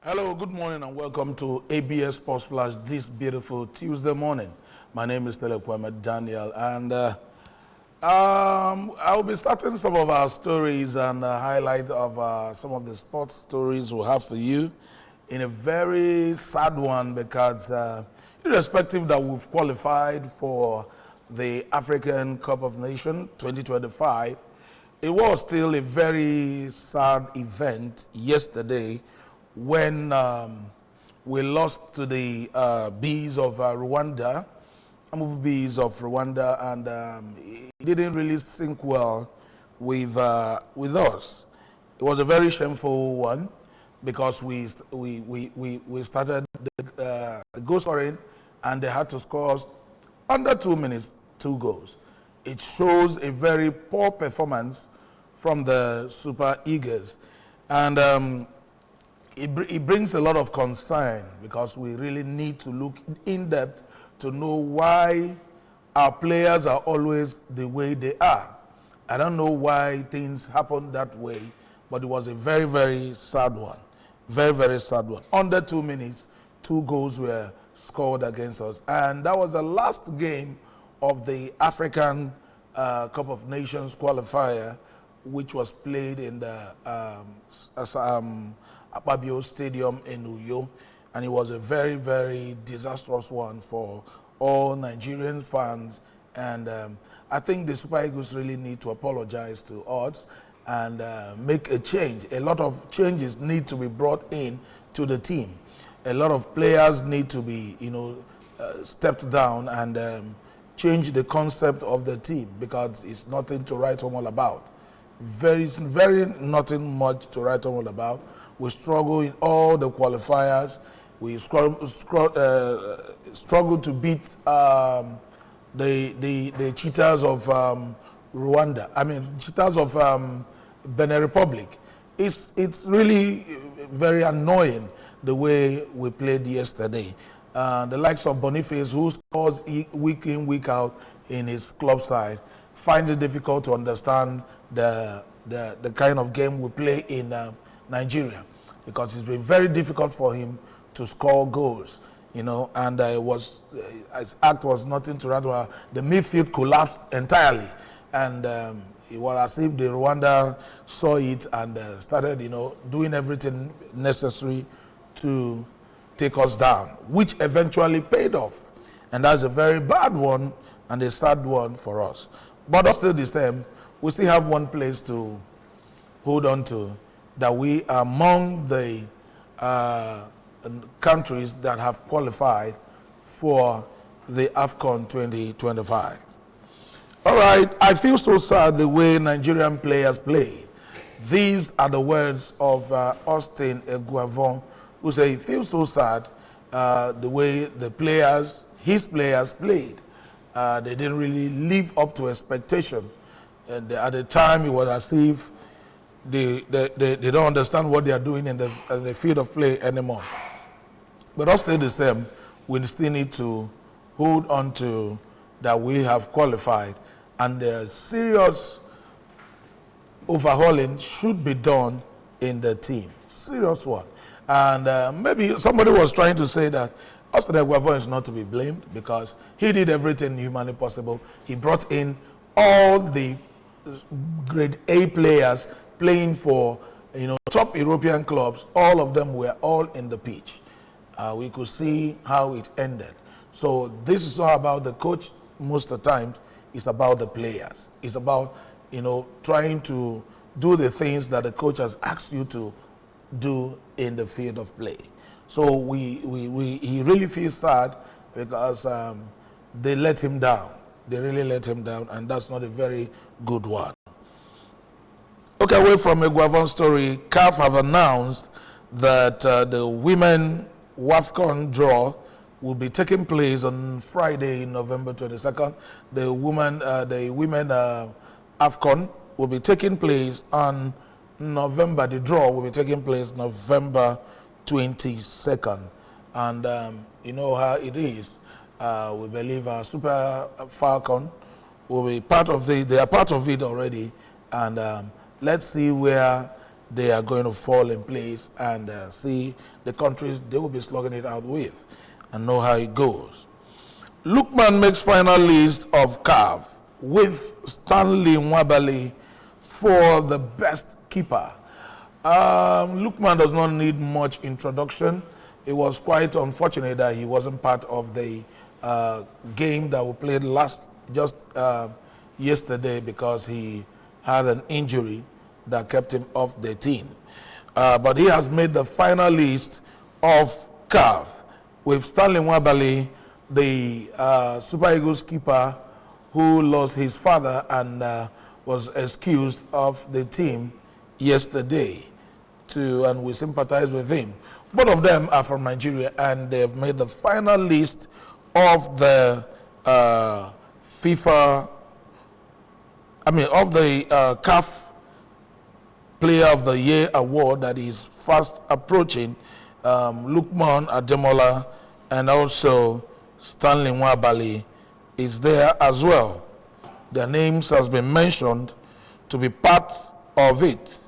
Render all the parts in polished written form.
Hello, good morning and welcome to ABS Sports Flash this beautiful Tuesday morning. My name is Telekwame Daniel and I'll be starting some of our stories and highlight of some of the sports stories we'll have for you in a very sad one because irrespective that we've qualified for the African Cup of Nations 2025, it was still a very sad event yesterday when we lost to the Bees of Rwanda, Amuvu Bees of Rwanda, and it didn't really sync well with us. It was a very shameful one because we started the goal scoring and they had to score under 2 minutes 2 goals. It shows a very poor performance from the Super Eagles, and it brings a lot of concern because we really need to look in depth to know why our players are always the way they are. I don't know why things happen that way, but it was a very, very sad one. Very, very sad one. Under 2 minutes, 2 goals were scored against us. And that was the last game of the African Cup of Nations qualifier, which was played in the Akpabio Stadium in Uyo, and it was a very, very disastrous one for all Nigerian fans. And I think the Super Eagles really need to apologize to us and make a change. A lot of changes need to be brought in to the team. A lot of players need to be, stepped down and change the concept of the team because it's nothing to write home all about. Very, very nothing much to write home all about. We struggle in all the qualifiers. We struggle to beat the cheaters of Rwanda. I mean, cheaters of Benin Republic. It's really very annoying the way we played yesterday. The likes of Boniface, who scores week in, week out in his club side, finds it difficult to understand the kind of game we play in Nigeria, because it's been very difficult for him to score goals, and his act was nothing to write about. The midfield collapsed entirely, and it was as if the Rwanda saw it and started, doing everything necessary to take us down, which eventually paid off. And that's a very bad one and a sad one for us. But still the same, we still have one place to hold on to, that we are among the countries that have qualified for the AFCON 2025. All right, I feel so sad the way Nigerian players played. These are the words of Austin Eguavon, who say he feels so sad the way his players played. They didn't really live up to expectation. And at the time, it was as if they don't understand what they are doing in the field of play anymore. But all still the same, we still need to hold on to that we have qualified, and the serious overhauling should be done in the team. Serious one. And maybe somebody was trying to say that Austin Eguavon is not to be blamed because he did everything humanly possible. He brought in all the grade A players playing for top European clubs. All of them were all in the pitch. We could see how it ended. So this is not about the coach most of the times. It's about the players. It's about trying to do the things that the coach has asked you to do in the field of play. So he really feels sad because they let him down. They really let him down, and that's not a very good one. Okay, away from a Guavon story, CAF have announced that the women WAFCON draw will be taking place on Friday, November 22nd. The women AFCON will be taking place on November. The draw will be taking place November 22nd. And you know how it is. We believe our Super Falcon will be part of they are part of it already. And let's see where they are going to fall in place and see the countries they will be slugging it out with and know how it goes. Lookman makes final list of CAF with Stanley Nwabali for the best keeper. Lookman does not need much introduction. It was quite unfortunate that he wasn't part of the game that we played just yesterday because he had an injury that kept him off the team. But he has made the final list of CAF with Stanley Nwabali, the Super Eagles keeper who lost his father and was excused of the team yesterday, and we sympathize with him. Both of them are from Nigeria, and they've made the final list of the CAF Player of the Year award that is fast approaching. Lukman Ademola and also Stanley Nwabali is there as well. Their names has been mentioned to be part of it.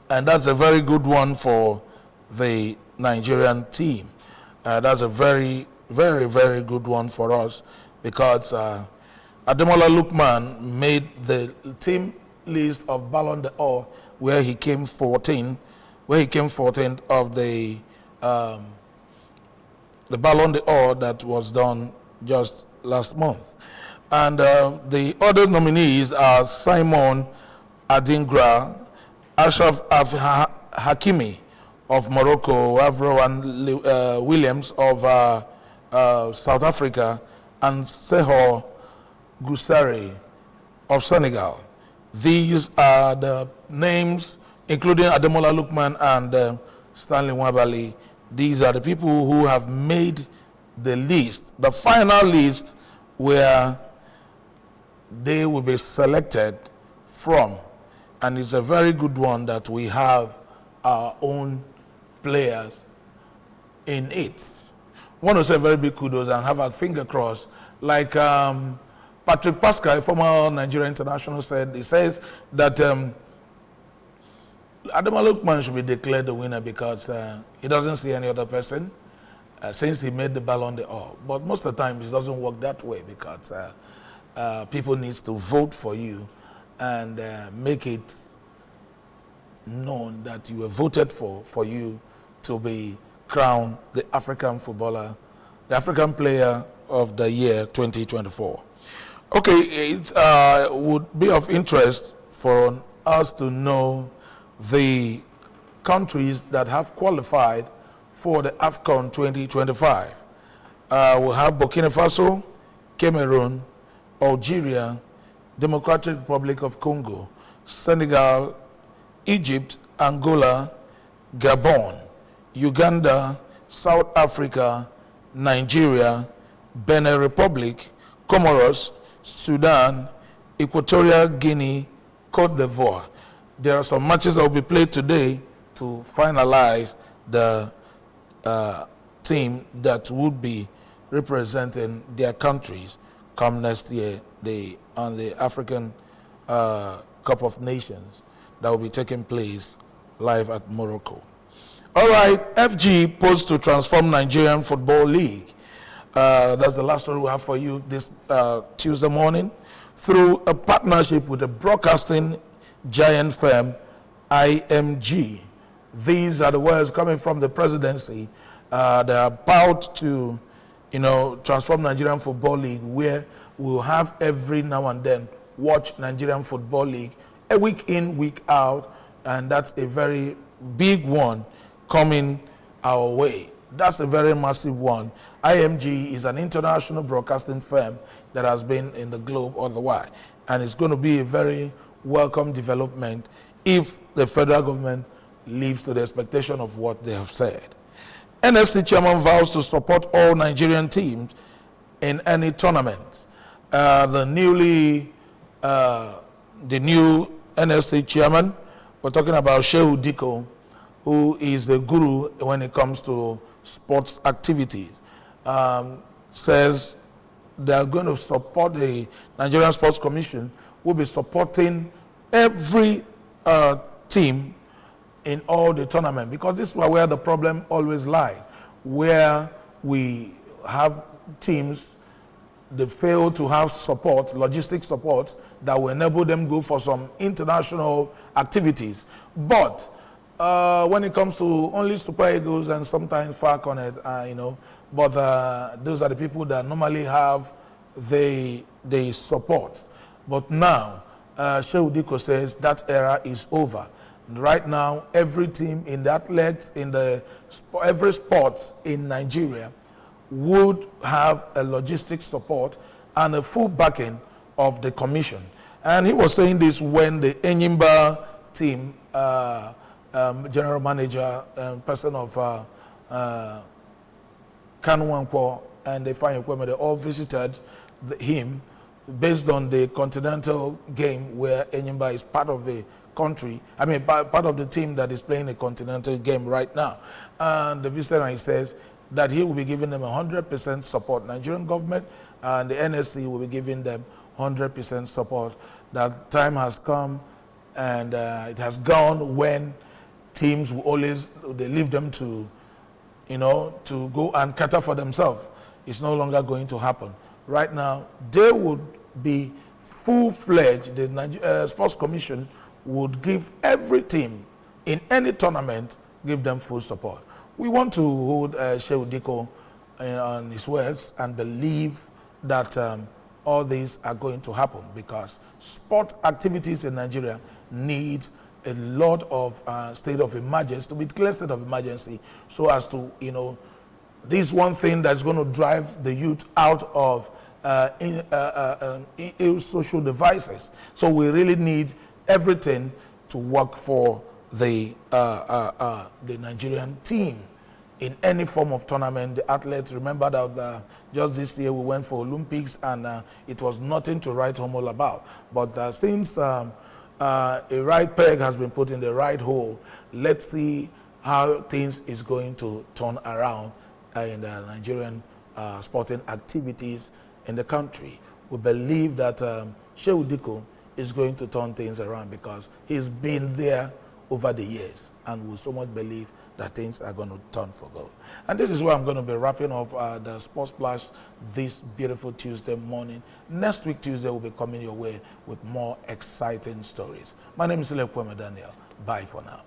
And that's a very good one for the Nigerian team. That's a very, very, very good one for us because Ademola Lookman made the team list of Ballon d'Or where he came 14th of the Ballon d'Or that was done just last month. And the other nominees are Simon Adingra, Ashraf Hakimi of Morocco, Avro Williams of South Africa, and Seho Gusari of Senegal. These are the names, including Ademola Lookman and Stanley Nwabali. These are the people who have made the list, the final list where they will be selected from. And it's a very good one that we have our own players in it. I want to say very big kudos and have a finger crossed. Like Patrick Pascal, former Nigerian international, said, he says that Ademola Lookman should be declared the winner because he doesn't see any other person since he made the Ballon d'Or. But most of the time, it doesn't work that way because people need to vote for you and make it known that you were voted for you to be crowned the African footballer, the African player of the year 2024. Okay, it would be of interest for us to know the countries that have qualified for the AFCON 2025. We'll have Burkina Faso, Cameroon, Algeria, Democratic Republic of Congo, Senegal, Egypt, Angola, Gabon, Uganda, South Africa, Nigeria, Benin Republic, Comoros, Sudan, Equatorial Guinea, Cote d'Ivoire. There are some matches that will be played today to finalize the team that would be representing their countries come next year on the African Cup of Nations that will be taking place live at Morocco. All right, FG posed to transform Nigerian Football League. That's the last story we have for you this Tuesday morning. Through a partnership with the broadcasting giant firm IMG. These are the words coming from the presidency. They're about to, transform Nigerian Football League, where we'll have every now and then watch Nigerian Football League a week in, week out, and that's a very big one coming our way. That's a very massive one. IMG is an international broadcasting firm that has been in the globe all the while, and it's going to be a very welcome development if the federal government lives to the expectation of what they have said. NSC chairman vows to support all Nigerian teams in any tournament. The new NSC chairman, we're talking about Shehu Diko, who is the guru when it comes to sports activities, says they are going to support the Nigerian Sports Commission, will be supporting every team in all the tournament, because this is where the problem always lies, where we have teams, they fail to have support, logistic support, that will enable them go for some international activities. But when it comes to only Super Eagles and sometimes Falconet, but those are the people that normally have the support. But now, Shehu Diko says that era is over. Right now, every team in the athletes, every sport in Nigeria would have a logistic support and a full backing of the commission. And he was saying this when the Anambra team, general manager and person of Kanwankwo and the Fine Equipment, they all visited him based on the continental game where Anambra is part of the country, part of the team that is playing the continental game right now. And the visitor, and he says that he will be giving them 100% support. Nigerian government and the NSC will be giving them 100% support. That time has come and it has gone when teams will always, they leave them to, to go and cater for themselves. It's no longer going to happen. Right now, they would be full-fledged. The Sports Commission would give every team in any tournament, give them full support. We want to hold Shehu Diko on his words and believe that all these are going to happen, because sport activities in Nigeria need a lot of state of emergency, to be declared state of emergency, so as to, this one thing that's going to drive the youth out of ill social devices. So we really need everything to work for the Nigerian team in any form of tournament. The athletes, remember that just this year we went for Olympics and it was nothing to write home all about. But since a right peg has been put in the right hole, let's see how things is going to turn around in the Nigerian sporting activities in the country. We believe that Shehu Diko is going to turn things around, because he's been there over the years, and we so much believe that things are going to turn for good. And this is where I'm going to be wrapping off the Sports Splash this beautiful Tuesday morning. Next week, Tuesday, we'll be coming your way with more exciting stories. My name is Daniel. Bye for now.